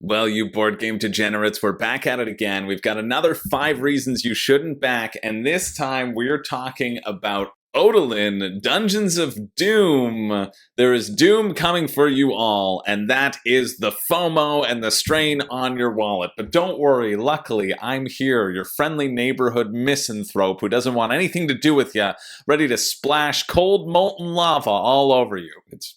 Well, you board game degenerates, we're back at it again. We've got another 5 reasons you shouldn't back, and this time we're talking about Odalin, Dungeons of Doom. There is doom coming for you all, and that is the FOMO and the strain on your wallet. But don't worry, luckily, I'm here, your friendly neighborhood misanthrope who doesn't want anything to do with you, ready to splash cold molten lava all over you.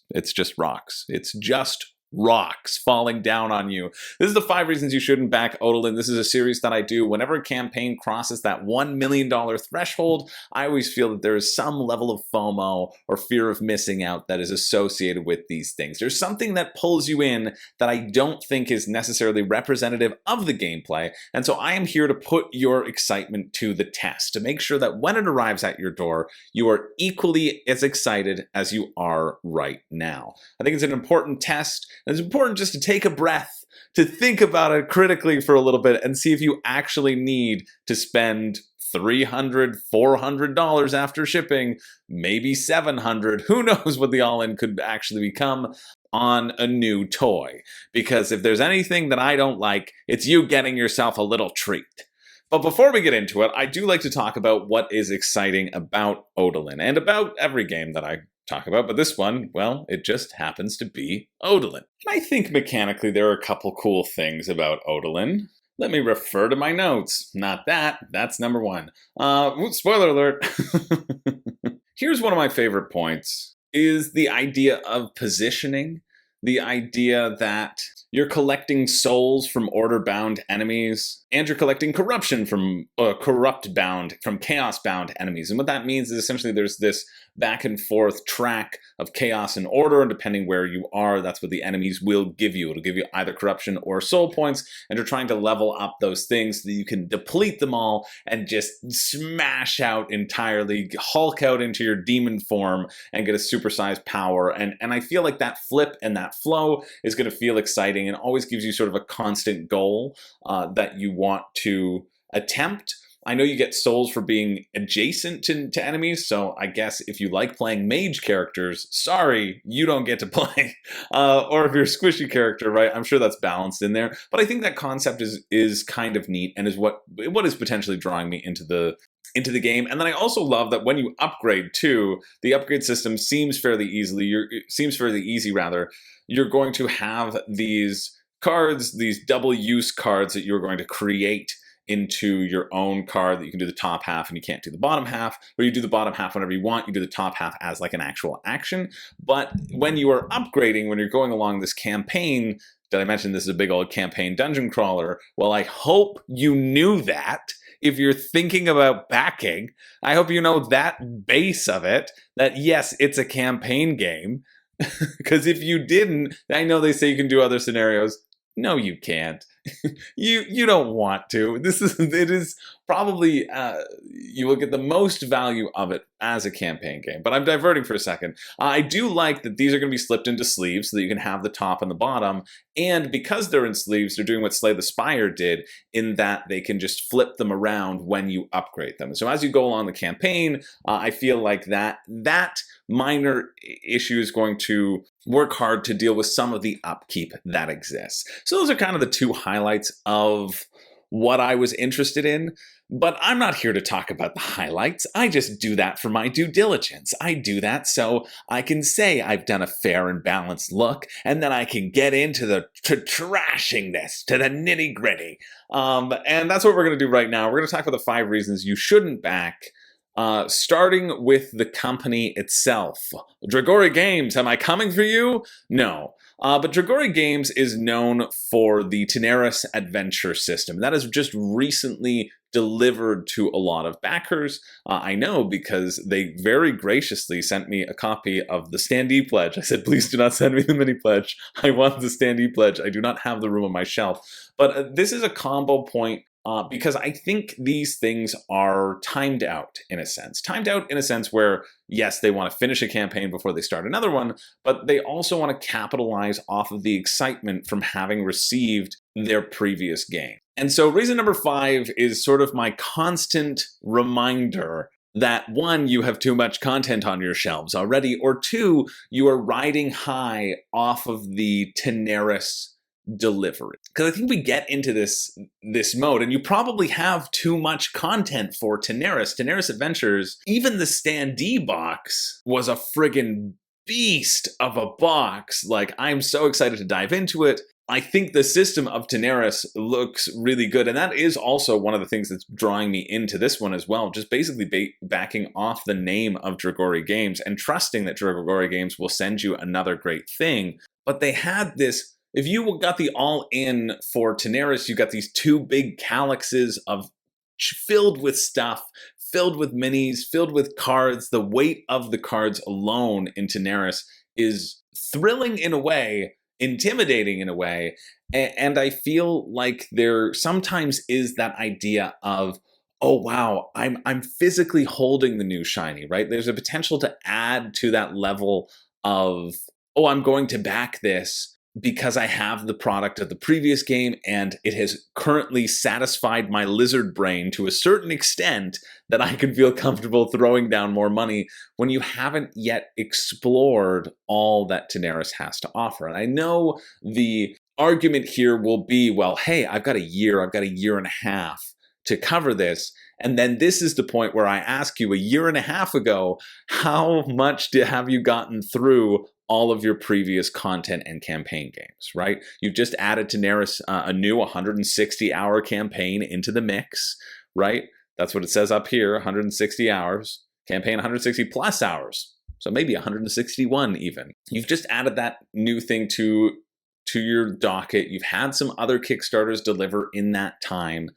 It's just rocks. It's just rocks falling down on you. This is the 5 reasons you shouldn't back Odalin. This is a series that I do whenever a campaign crosses that $1 million threshold. I always feel that there is some level of FOMO or fear of missing out that is associated with these things. There's something that pulls you in that I don't think is necessarily representative of the gameplay, and so I am here to put your excitement to the test, to make sure that when it arrives at your door, you are equally as excited as you are right now. I think it's an important test. And it's important just to take a breath, to think about it critically for a little bit and see if you actually need to spend $300, $400 after shipping, maybe $700. Who knows what the all-in could actually become on a new toy. Because if there's anything that I don't like, it's you getting yourself a little treat. But before we get into it, I do like to talk about what is exciting about Odalin and about every game that I talk about, but this one, well, it just happens to be Odalin. And I think mechanically there are a couple cool things about Odalin. Let me refer to my notes. Not that, that's number one. Spoiler alert. Here's one of my favorite points, is the idea of positioning, the idea that you're collecting souls from order-bound enemies, and you're collecting corruption from corrupt-bound, from chaos-bound enemies. And what that means is essentially there's this back and forth track of chaos and order, and depending where you are, that's what the enemies will give you. It'll give you either corruption or soul points, and you're trying to level up those things so that you can deplete them all and just smash out entirely, hulk out into your demon form and get a supersized power. And I feel like that flip and that flow is going to feel exciting and always gives you sort of a constant goal that you want to attempt. I know you get souls for being adjacent to enemies, so I guess if you like playing mage characters, sorry, you don't get to play. Or if you're a squishy character, right, I'm sure that's balanced in there. But I think that concept is kind of neat and is what is potentially drawing me into the game. And then I also love that when you upgrade too, the upgrade system seems fairly easy rather. You're going to have these cards, these double use cards that you're going to create into your own card that you can do the top half and you can't do the bottom half, or you do the bottom half whenever you want, you do the top half as like an actual action. But when you are upgrading, when you're going along this campaign, did I mention this is a big old campaign dungeon crawler? Well, I hope you knew that. If you're thinking about backing, I hope you know that base of it, that yes, it's a campaign game. Because if you didn't, I know they say you can do other scenarios. No, you can't. You don't want to. It is probably you will get the most value of it as a campaign game. But I'm diverting for a second. I do like that these are going to be slipped into sleeves so that you can have the top and the bottom. And because they're in sleeves, they're doing what Slay the Spire did in that they can just flip them around when you upgrade them. So as you go along the campaign, I feel like that minor issue is going to work hard to deal with some of the upkeep that exists. So those are kind of the two highlights of what I was interested in. But I'm not here to talk about the highlights. I just do that for my due diligence. I do that so I can say I've done a fair and balanced look, and then I can get into the trashing this, to the nitty gritty. And that's what we're going to do right now. We're going to talk about the 5 reasons you shouldn't back, starting with the company itself. Dragori Games, am I coming for you? No. But Dragori Games is known for the Teneris adventure system. That has just recently delivered to a lot of backers. I know because they very graciously sent me a copy of the standee pledge. I said, please do not send me the mini pledge. I want the standee pledge. I do not have the room on my shelf. But this is a combo point because I think these things are timed out in a sense. Timed out in a sense where, yes, they want to finish a campaign before they start another one, but they also want to capitalize off of the excitement from having received their previous game. And so reason number 5 is sort of my constant reminder that 1, you have too much content on your shelves already, or 2, you are riding high off of the Teneris delivery. Because I think we get into this mode, and you probably have too much content for Teneris. Teneris Adventures, even the standee box was a friggin' beast of a box. Like, I'm so excited to dive into it. I think the system of Teneris looks really good, and that is also one of the things that's drawing me into this one as well, just basically backing off the name of Dragori Games and trusting that Dragori Games will send you another great thing. But they had this, if you got the all-in for Teneris, you got these two big calyxes filled with stuff, filled with minis, filled with cards. The weight of the cards alone in Teneris is thrilling in a way, intimidating in a way, and I feel like there sometimes is that idea of, oh wow, I'm physically holding the new shiny, right? There's a potential to add to that level of, oh, I'm going to back this because I have the product of the previous game and it has currently satisfied my lizard brain to a certain extent that I can feel comfortable throwing down more money when you haven't yet explored all that Teneris has to offer. And I know the argument here will be, well, hey, I've got a year and a half to cover this. And then this is the point where I ask you, a year and a half ago, how much have you gotten through all of your previous content and campaign games, right? You've just added Teneris, a new 160-hour campaign into the mix, right? That's what it says up here, 160 hours, campaign 160 plus hours, so maybe 161 even. You've just added that new thing to your docket. You've had some other Kickstarters deliver in that time.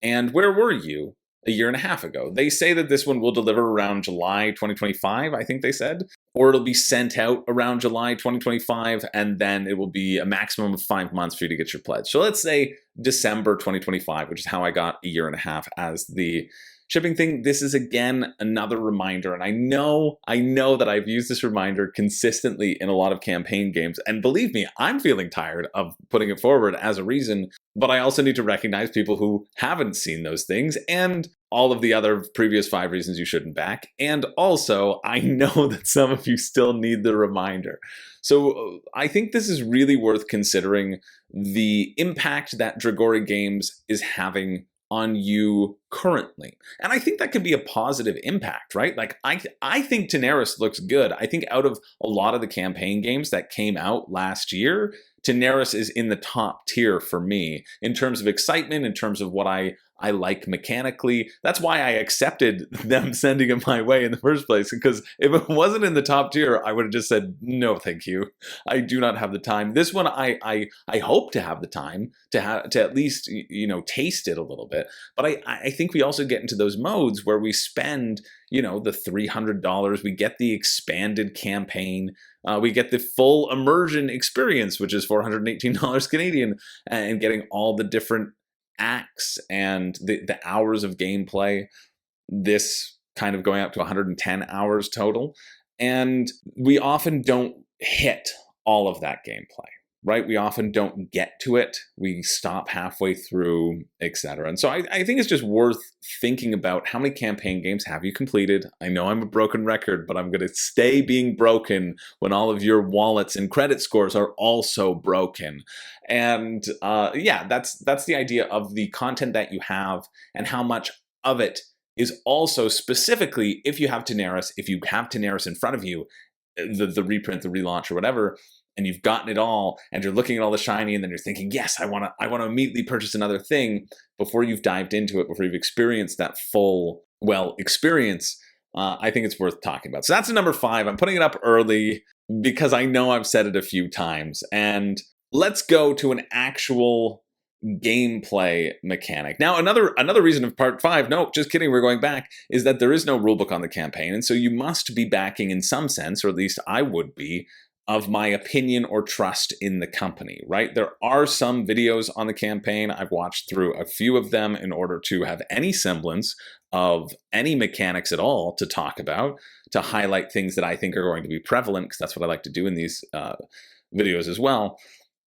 And where were you a year and a half ago? They say that this one will deliver around July 2025, I think they said, or it'll be sent out around July 2025, and then it will be a maximum of 5 months for you to get your pledge. So let's say December 2025, which is how I got a year and a half as the shipping thing. This is again another reminder, and I know that I've used this reminder consistently in a lot of campaign games, and believe me, I'm feeling tired of putting it forward as a reason, but I also need to recognize people who haven't seen those things and all of the other previous 5 reasons you shouldn't back, and also I know that some of you still need the reminder. So I think this is really worth considering the impact that Dragori Games is having on you currently. And I think that could be a positive impact, right? Like, I think Teneris looks good. I think out of a lot of the campaign games that came out last year, Teneris is in the top tier for me in terms of excitement, in terms of what I like mechanically. That's why I accepted them sending it my way in the first place, because if it wasn't in the top tier, I would have just said, no, thank you. I do not have the time. This one, I hope to have the time to at least, taste it a little bit. But I think we also get into those modes where we spend, the $300, we get the expanded campaign, we get the full immersion experience, which is $418 Canadian, and getting all the different acts and the hours of gameplay, this kind of going up to 110 hours total. And we often don't hit all of that gameplay, right? We often don't get to it. We stop halfway through, etc. And so I think it's just worth thinking about how many campaign games have you completed. I know I'm a broken record, but I'm going to stay being broken when all of your wallets and credit scores are also broken. And yeah, that's the idea of the content that you have and how much of it is also specifically, if you have Teneris in front of you, the reprint, the relaunch, or whatever, and you've gotten it all, and you're looking at all the shiny, and then you're thinking, yes, I want to immediately purchase another thing before you've dived into it, before you've experienced that full, experience. I think it's worth talking about. So that's number 5. I'm putting it up early because I know I've said it a few times. And let's go to an actual gameplay mechanic. Now, another reason of part 5, no, just kidding, we're going back, is that there is no rulebook on the campaign. And so you must be backing in some sense, or at least I would be, of my opinion or trust in the company, right? There are some videos on the campaign. I've watched through a few of them in order to have any semblance of any mechanics at all to talk about, to highlight things that I think are going to be prevalent, because that's what I like to do in these videos as well.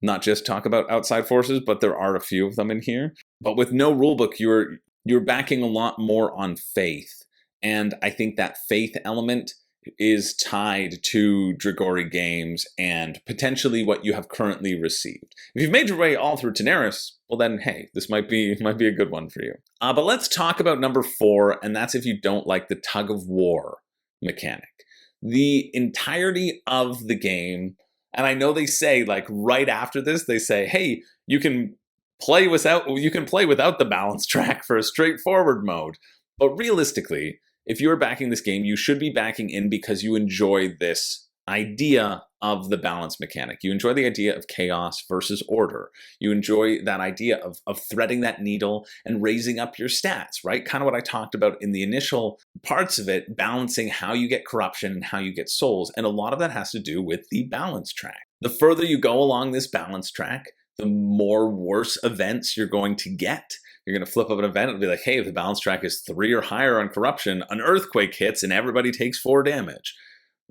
Not just talk about outside forces, but there are a few of them in here. But with no rulebook, you're backing a lot more on faith. And I think that faith element is tied to Dragori games and potentially what you have currently received. If you've made your way all through Daenerys, well then, hey, this might be a good one for you. But let's talk about number 4, and that's if you don't like the tug of war mechanic. The entirety of the game, and I know they say, like, right after this, they say, hey, you can play without the balance track for a straightforward mode. But realistically, if you're backing this game, you should be backing in because you enjoy this idea of the balance mechanic. You enjoy the idea of chaos versus order. You enjoy that idea of threading that needle and raising up your stats, right? Kind of what I talked about in the initial parts of it, balancing how you get corruption and how you get souls. And a lot of that has to do with the balance track. The further you go along this balance track, the more worse events you're going to get. You're going to flip up an event and be like, hey, if the balance track is 3 or higher on corruption, an earthquake hits and everybody takes 4 damage.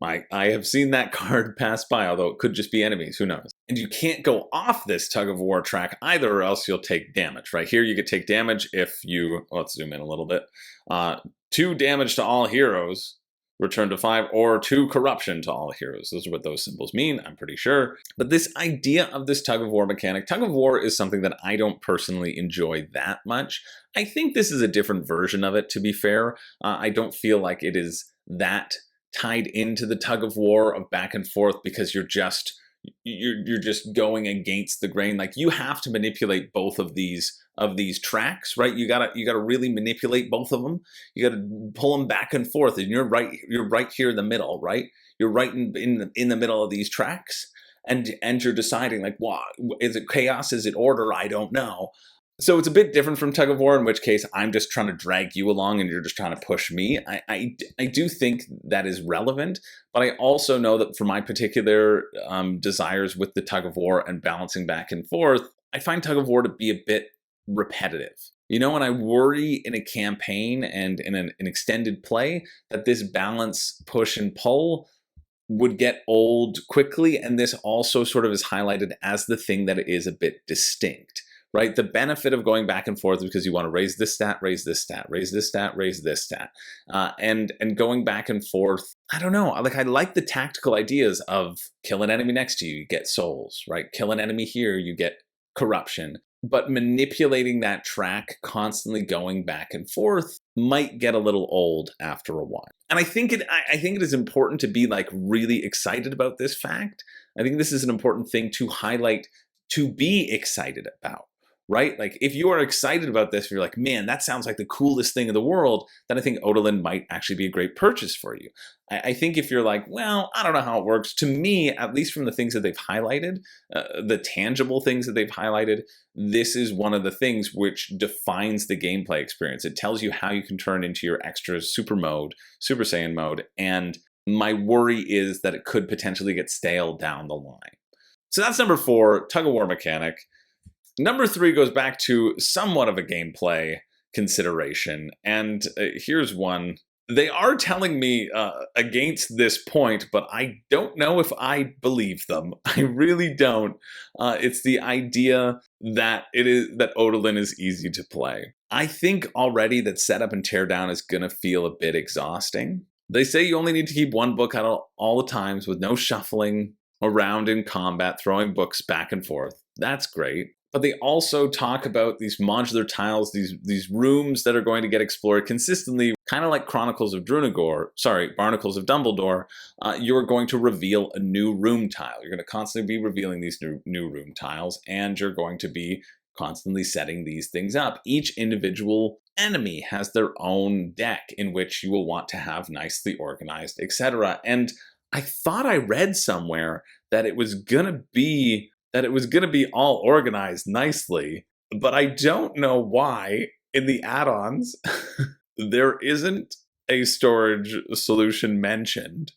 I have seen that card pass by, although it could just be enemies, who knows. And you can't go off this tug of war track either, or else you'll take damage. Right here, you could take damage if you, let's zoom in a little bit, 2 damage to all heroes, return to 5, or 2 corruption to all heroes. Those are what those symbols mean, I'm pretty sure. But this idea of this tug of war mechanic, tug of war is something that I don't personally enjoy that much. I think this is a different version of it, to be fair. I don't feel like it is that tied into the tug of war of back and forth because you're just going against the grain. Like, you have to manipulate both of these tracks, right? You gotta really manipulate both of them. You gotta pull them back and forth, and you're right here in the middle, right? You're right in the middle of these tracks, and you're deciding, like, wow, is it chaos? Is it order? I don't know. So it's a bit different from tug of war, in which case I'm just trying to drag you along and you're just trying to push me. I do think that is relevant, but I also know that for my particular desires with the tug of war and balancing back and forth, I find tug of war to be a bit repetitive. You know, and I worry in a campaign and in an extended play that this balance push and pull would get old quickly, and this also sort of is highlighted as the thing that it is a bit distinct. Right? The benefit of going back and forth is because you want to raise this stat, raise this stat, raise this stat, raise this stat. And going back and forth, I don't know. Like, I like the tactical ideas of kill an enemy next to you, you get souls, right? Kill an enemy here, you get corruption. But manipulating that track, constantly going back and forth, might get a little old after a while. And I think it is important to be, like, really excited about this fact. I think this is an important thing to highlight, to be excited about. Right? Like, if you are excited about this, if you're like, man, that sounds like the coolest thing in the world, then I think Odalin might actually be a great purchase for you. I think if you're like, well, I don't know how it works, to me, at least from the things that they've highlighted, the tangible things that they've highlighted, this is one of the things which defines the gameplay experience. It tells you how you can turn into your extra super mode, Super Saiyan mode, and my worry is that it could potentially get stale down the line. So that's number 4, tug of war mechanic. Number 3 goes back to somewhat of a gameplay consideration, and here's one. They are telling me against this point, but I don't know if I believe them. I really don't. It's the idea that Odalin is easy to play. I think already that setup and teardown is going to feel a bit exhausting. They say you only need to keep one book out all the times with no shuffling around in combat, throwing books back and forth. That's great. But they also talk about these modular tiles, these rooms that are going to get explored consistently, kind of like Barnacles of Dumbledore. You're going to reveal a new room tile. You're going to constantly be revealing these new room tiles, and you're going to be constantly setting these things up. Each individual enemy has their own deck in which you will want to have nicely organized, etc. And I thought I read somewhere that it was going to be all organized nicely, but I don't know why in the add-ons there isn't a storage solution mentioned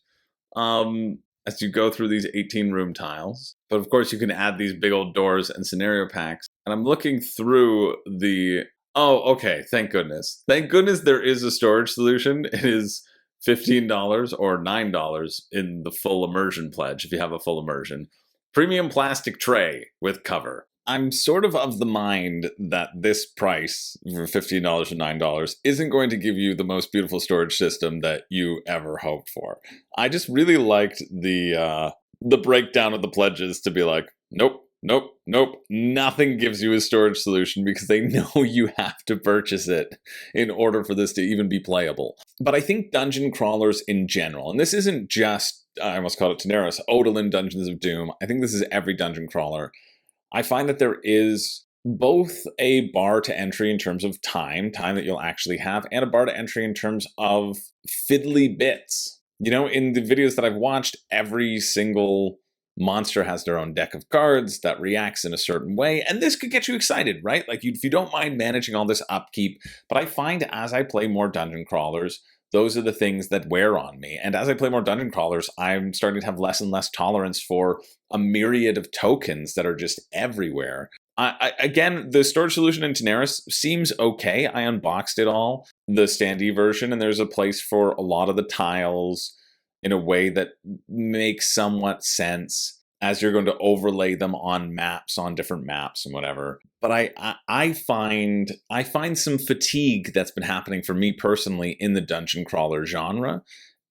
as you go through these 18 room tiles. But of course you can add these big old doors and scenario packs. And I'm looking through oh, okay, thank goodness. Thank goodness there is a storage solution. It is $15 or $9 in the full immersion pledge if you have a full immersion. Premium plastic tray with cover. I'm sort of the mind that this price for $15 or $9 isn't going to give you the most beautiful storage system that you ever hoped for. I just really liked the breakdown of the pledges to be like, nope, nope, nope. Nothing gives you a storage solution because they know you have to purchase it in order for this to even be playable. But I think dungeon crawlers in general, and this isn't just, I almost called it Daenerys, Odalin Dungeons of Doom. I think this is every dungeon crawler. I find that there is both a bar to entry in terms of time that you'll actually have, and a bar to entry in terms of fiddly bits. You know, in the videos that I've watched, every single monster has their own deck of cards that reacts in a certain way, and this could get you excited, right? Like, if you don't mind managing all this upkeep, but I find as I play more dungeon crawlers, those are the things that wear on me. And as I play more dungeon crawlers, I'm starting to have less and less tolerance for a myriad of tokens that are just everywhere. Again, the storage solution in Daenerys seems okay. I unboxed it all, the standee version, and there's a place for a lot of the tiles in a way that makes somewhat sense as you're going to overlay them on maps, on different maps and whatever. But I find some fatigue that's been happening for me personally in the dungeon crawler genre.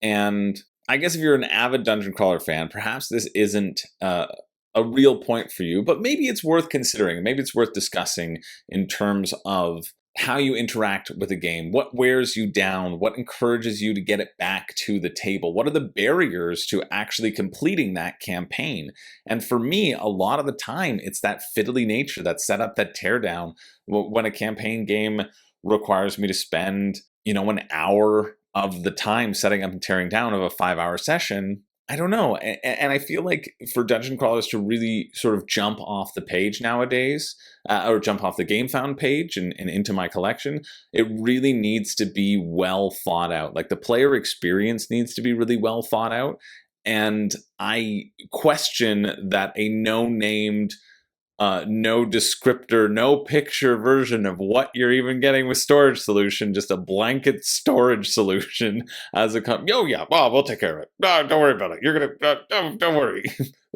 And I guess if you're an avid dungeon crawler fan, perhaps this isn't a real point for you, but maybe it's worth considering. Maybe it's worth discussing in terms of how you interact with a game, what wears you down, what encourages you to get it back to the table, what are the barriers to actually completing that campaign. And for me, a lot of the time, it's that fiddly nature, that setup, that teardown. When a campaign game requires me to spend, an hour of the time setting up and tearing down of a 5-hour session, I don't know. And I feel like for dungeon crawlers to really sort of jump off the page nowadays, or jump off the GameFound page and into my collection, it really needs to be well thought out. Like, the player experience needs to be really well thought out. And I question that a no-named, no descriptor, no picture version of what you're even getting with storage solution, just a blanket storage solution as a yeah, well, we'll take care of it. No, don't worry about it. You're gonna don't worry.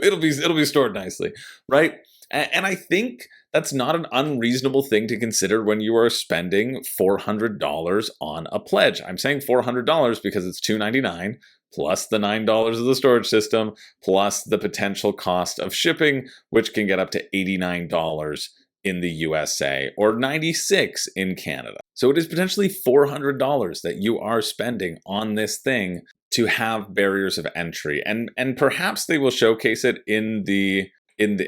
it'll be stored nicely, right? And I think that's not an unreasonable thing to consider when you are spending $400 on a pledge. I'm saying $400 because it's $299 plus the $9 of the storage system, plus the potential cost of shipping, which can get up to $89 in the USA or $96 in Canada. So it is potentially $400 that you are spending on this thing to have barriers of entry. And perhaps they will showcase it in the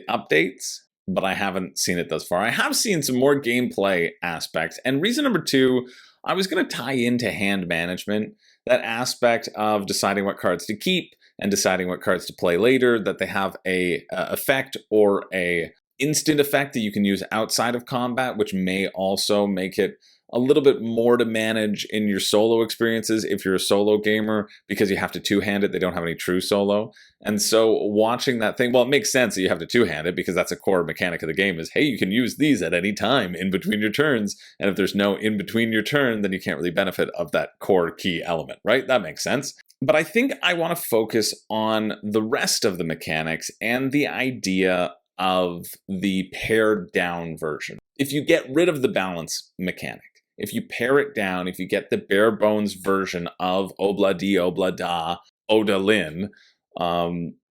updates, but I haven't seen it thus far. I have seen some more gameplay aspects. And reason number 2, I was going to tie into hand management, that aspect of deciding what cards to keep and deciding what cards to play later, that they have a effect or a instant effect that you can use outside of combat, which may also make it a little bit more to manage in your solo experiences if you're a solo gamer, because you have to two-hand it. They don't have any true solo. And so watching that thing, well, it makes sense that you have to two-hand it because that's a core mechanic of the game is, hey, you can use these at any time in between your turns. And if there's no in between your turn, then you can't really benefit of that core key element, right? That makes sense. But I think I want to focus on the rest of the mechanics and the idea of the pared down version. If you get rid of the balance mechanic, if you pare it down, if you get the bare bones version of Obla Di Obla Da Odalin,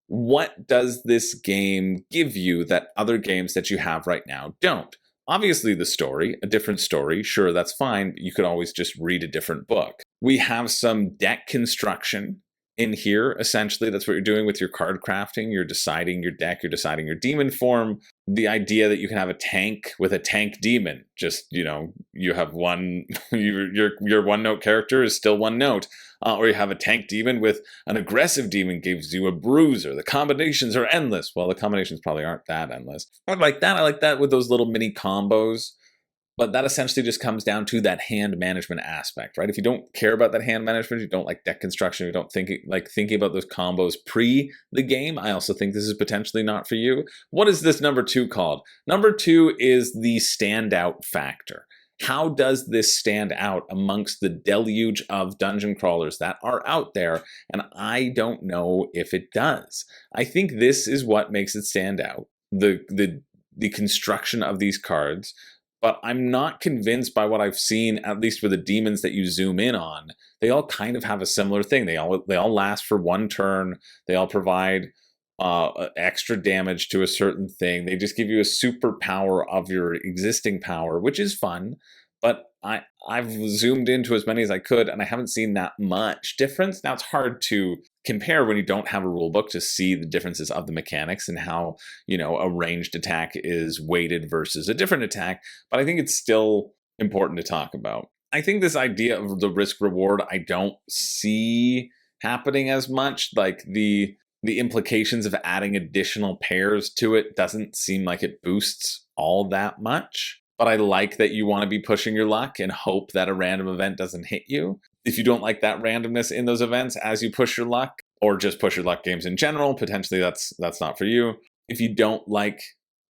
what does this game give you that other games that you have right now don't? Obviously the story, a different story, sure, that's fine. You could always just read a different book. We have some deck construction in here, essentially. That's what you're doing with your card crafting. You're deciding your deck, you're deciding your demon form. The idea that you can have a tank with a tank demon, just, you have one, your one-note character is still one note. Or you have a tank demon with an aggressive demon gives you a bruiser. The combinations are endless. Well, the combinations probably aren't that endless. I like that with those little mini combos. But that essentially just comes down to that hand management aspect, right? If you don't care about that hand management, you don't like deck construction, you don't thinking about those combos pre the game, I also think this is potentially not for you. What is this number 2 called? Number 2 is the standout factor. How does this stand out amongst the deluge of dungeon crawlers that are out there? And I don't know if it does. I think this is what makes it stand out. The the construction of these cards, but I'm not convinced by what I've seen, at least for the demons that you zoom in on. They all kind of have a similar thing. They all last for one turn. They all provide extra damage to a certain thing. They just give you a superpower of your existing power, which is fun. But I've zoomed into as many as I could, and I haven't seen that much difference. Now, it's hard to compare when you don't have a rule book to see the differences of the mechanics and how, a ranged attack is weighted versus a different attack. But I think it's still important to talk about. I think this idea of the risk reward, I don't see happening as much. Like the implications of adding additional pairs to it doesn't seem like it boosts all that much. But I like that you want to be pushing your luck and hope that a random event doesn't hit you. If you don't like that randomness in those events as you push your luck, or just push your luck games in general, potentially that's not for you. If you don't like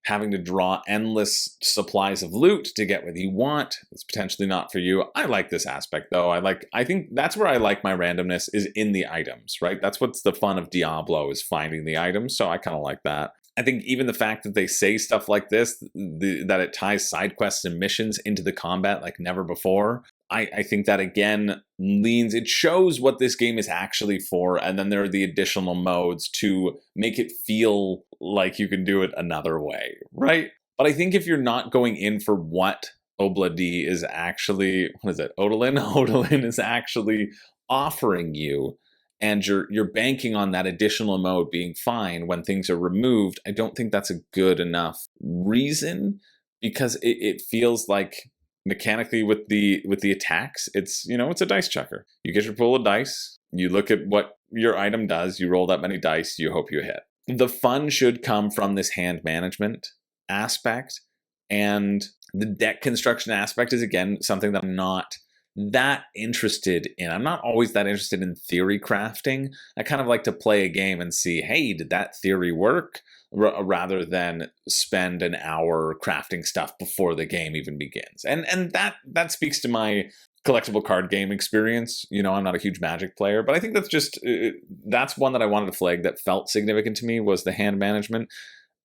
having to draw endless supplies of loot to get what you want, it's potentially not for you. I like this aspect though. I think that's where I like my randomness, is in the items, right? That's what's the fun of Diablo, is finding the items. So I kind of like that. I think even the fact that they say stuff like this, that it ties side quests and missions into the combat like never before, I think that again it shows what this game is actually for, and then there are the additional modes to make it feel like you can do it another way, right? But I think if you're not going in for what Obladi is actually, Odalin? Odalin is actually offering you, and you're banking on that additional mode being fine when things are removed, I don't think that's a good enough reason, because it feels like mechanically with the attacks, it's a dice checker. You get your pool of dice, you look at what your item does, you roll that many dice, you hope you hit. The fun should come from this hand management aspect, and the deck construction aspect is again something that I'm not that interested in. I'm not always that interested in theory crafting. I kind of like to play a game and see, hey, did that theory work? Rather than spend an hour crafting stuff before the game even begins. And that speaks to my collectible card game experience. I'm not a huge Magic player, but I think that's one that I wanted to flag that felt significant to me, was the hand management.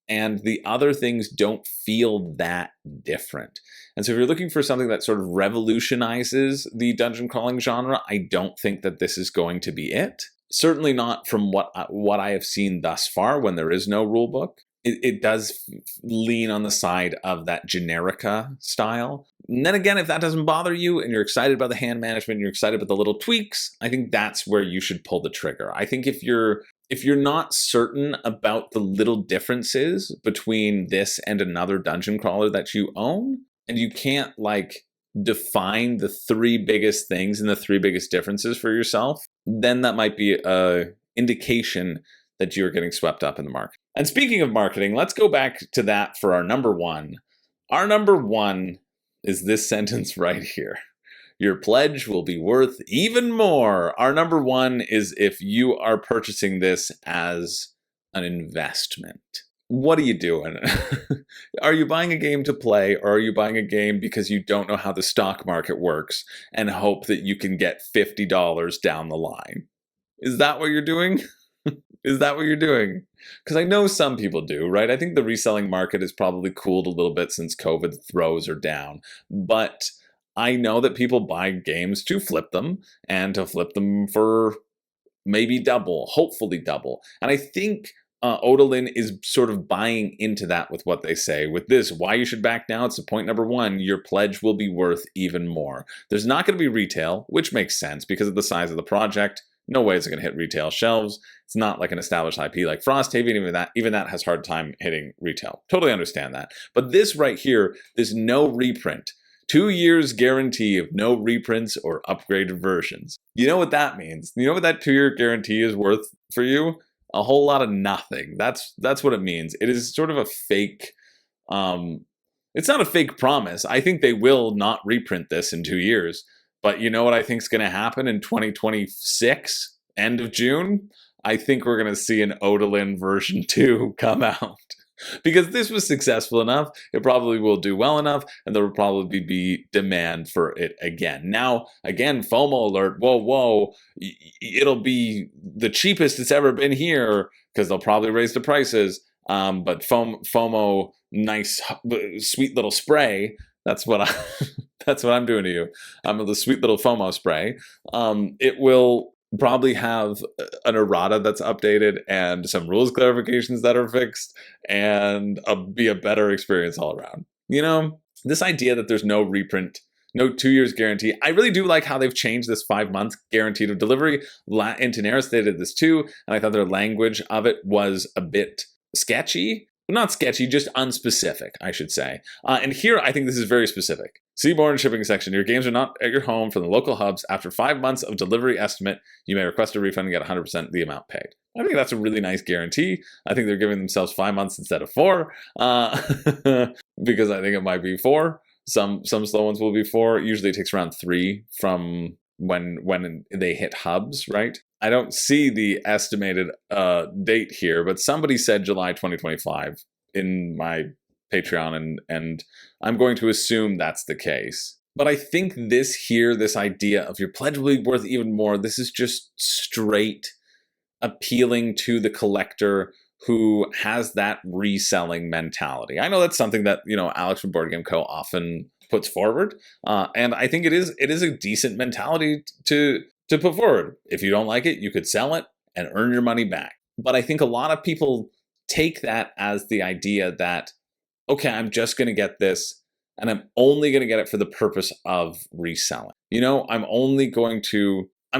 And the other things don't feel that different. And so if you're looking for something that sort of revolutionizes the dungeon crawling genre, I don't think that this is going to be it. Certainly not from what I have seen thus far, when there is no rule book. It does lean on the side of that generica style. And then again, if that doesn't bother you and you're excited about the hand management, you're excited about the little tweaks, I think that's where you should pull the trigger. I think if you're not certain about the little differences between this and another dungeon crawler that you own, and you can't define the three biggest things and the three biggest differences for yourself, then that might be an indication that you're getting swept up in the market. And speaking of marketing, let's go back to that for our number one. Our number one is this sentence right here. Your pledge will be worth even more. Our number one is if you are purchasing this as an investment. What are you doing? Are you buying a game to play, or are you buying a game because you don't know how the stock market works and hope that you can get $50 down the line? Is that what you're doing? Is that what you're doing? Because I know some people do, right? I think the reselling market has probably cooled a little bit since COVID throws are down. But I know that people buy games to flip them, and to flip them for maybe double, hopefully double. And I think Odalin is sort of buying into that with what they say. With this, why you should back now, it's the point number one, your pledge will be worth even more. There's not going to be retail, which makes sense because of the size of the project. No way is it going to hit retail shelves. It's not like an established IP like Frosthaven. Even that has hard time hitting retail. Totally understand that. But this right here, this no reprint, 2 years guarantee of no reprints or upgraded versions. You know what that means? You know what that 2-year guarantee is worth for you? A whole lot of nothing. That's what it means. It is sort of a fake. It's not a fake promise. I think they will not reprint this in 2 years. But you know what I think is going to happen in 2026, end of June? I think we're going to see an Odalin version 2 come out. Because this was successful enough, it probably will do well enough, and there will probably be demand for it again. Now, again, FOMO alert, whoa, it'll be the cheapest it's ever been here, because they'll probably raise the prices. But FOMO, nice, sweet little spray. That's what that's what I'm doing to you. I'm the sweet little FOMO spray. It will probably have an errata that's updated and some rules clarifications that are fixed, and be a better experience all around. You know, this idea that there's no reprint, no 2 years guarantee. I really do like how they've changed this 5-month guaranteed of delivery. In Daenerys, they did this too, and I thought their language of it was a bit sketchy. Not sketchy, just unspecific, I should say. And here, I think this is very specific. Seaborne shipping section. Your games are not at your home from the local hubs. After 5 months of delivery estimate, you may request a refund and get 100% the amount paid. I think that's a really nice guarantee. I think they're giving themselves 5 months instead of 4, because I think it might be 4. Some slow ones will be 4. Usually it takes around 3 from when they hit hubs, right? I don't see the estimated date here, but somebody said July 2025 in my Patreon, and I'm going to assume that's the case. But I think this idea of your pledge will be worth even more, this is just straight appealing to the collector who has that reselling mentality. I know that's something that, Alex from Board Game Co. often puts forward, and I think it is a decent mentality to put forward. If you don't like it, you could sell it and earn your money back. But I think a lot of people take that as the idea that, okay, I'm just going to get this, and I'm only going to get it for the purpose of reselling. I'm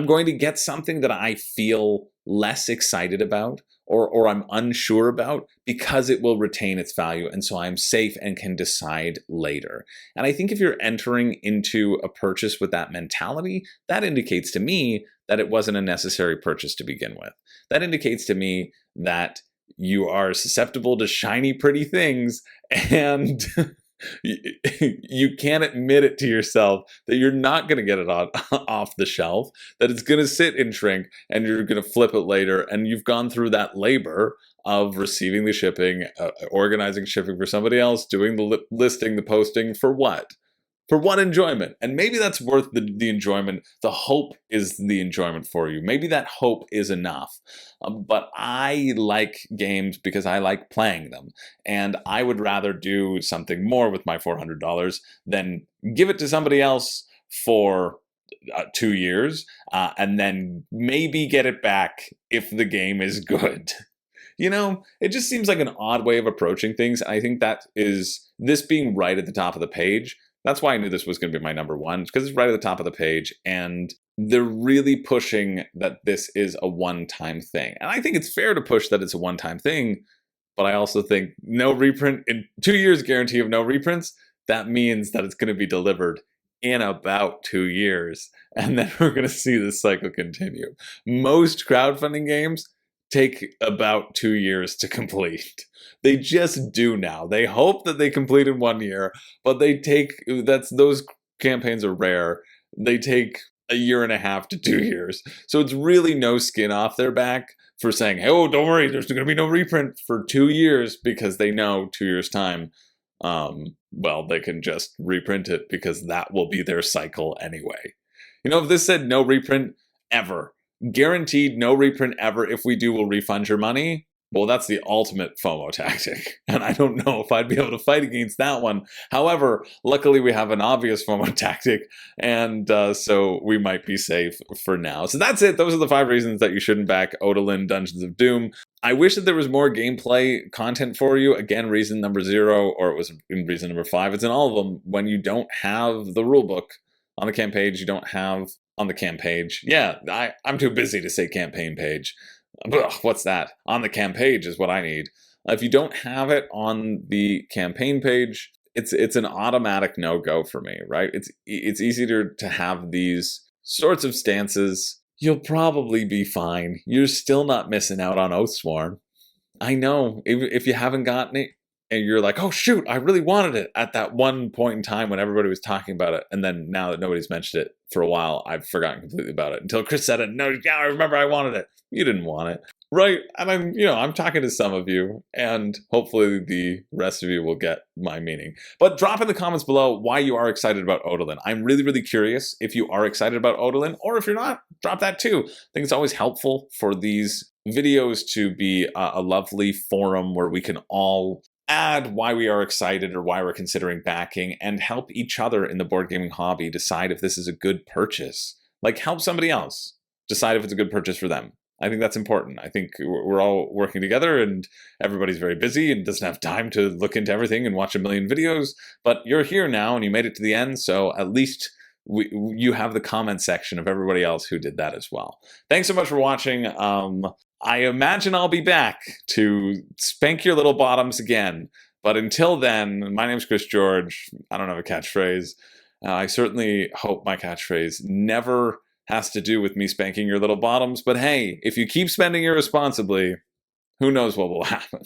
going to get something that I feel less excited about, or I'm unsure about, because it will retain its value, and so I'm safe and can decide later. And I think if you're entering into a purchase with that mentality, that indicates to me that it wasn't a necessary purchase to begin with. That indicates to me that you are susceptible to shiny, pretty things, and you can't admit it to yourself that you're not going to get it off the shelf, that it's going to sit in shrink, and you're going to flip it later, and you've gone through that labor of receiving the shipping, organizing shipping for somebody else, doing the listing, the posting, for what? For what enjoyment? And maybe that's worth the enjoyment. The hope is the enjoyment for you. Maybe that hope is enough. But I like games because I like playing them. And I would rather do something more with my $400 than give it to somebody else for 2 years, and then maybe get it back if the game is good. It just seems like an odd way of approaching things. I think that is this being right at the top of the page. That's why I knew this was going to be my number one, because it's right at the top of the page, and they're really pushing that this is a one-time thing. And I think it's fair to push that it's a one-time thing, but I also think no reprint, in 2 years guarantee of no reprints, that means that it's going to be delivered in about 2 years, and then we're going to see this cycle continue. Most crowdfunding games take about 2 years to complete. They just do now. They hope that they complete in 1 year, but those campaigns are rare. They take 1.5 to 2 years. So it's really no skin off their back for saying, hey, oh, don't worry, there's going to be no reprint for 2 years, because they know 2 years' time, they can just reprint it, because that will be their cycle anyway. If this said no reprint ever, guaranteed no reprint ever, if we do, we'll refund your money, well, that's the ultimate FOMO tactic, and I don't know if I'd be able to fight against that one. However, luckily we have an obvious FOMO tactic, and so we might be safe for now. So that's it. Those are the 5 reasons that you shouldn't back Odalin Dungeons of Doom. I wish that there was more gameplay content for you. Again, reason number 0, or it was in reason number 5. It's in all of them. When you don't have the rulebook on the campaign page, you don't have on the campaign page. Yeah, I'm too busy to say campaign page. Ugh, what's that? On the campaign page is what I need. If you don't have it on the campaign page, it's an automatic no-go for me, right? It's easier to have these sorts of stances. You'll probably be fine. You're still not missing out on Oathsworn. I know, if you haven't gotten it, and you're like, oh shoot, I really wanted it at that one point in time when everybody was talking about it, and then now that nobody's mentioned it for a while, I've forgotten completely about it until Chris said it. No, yeah, I remember I wanted it. You didn't want it, right? And I'm talking to some of you, and hopefully the rest of you will get my meaning. But drop in the comments below why you are excited about Odalin. I'm really, really curious if you are excited about Odalin, or if you're not, drop that too. I think it's always helpful for these videos to be a lovely forum where we can all add why we are excited or why we're considering backing and help each other in the board gaming hobby decide if this is a good purchase. Like, help somebody else decide if it's a good purchase for them. I think that's important. I think we're all working together and everybody's very busy and doesn't have time to look into everything and watch a million videos. But you're here now and you made it to the end, so at least you have the comment section of everybody else who did that as well. Thanks so much for watching. I imagine I'll be back to spank your little bottoms again. But until then, my name's Chris George. I don't have a catchphrase. I certainly hope my catchphrase never has to do with me spanking your little bottoms. But hey, if you keep spending irresponsibly, who knows what will happen.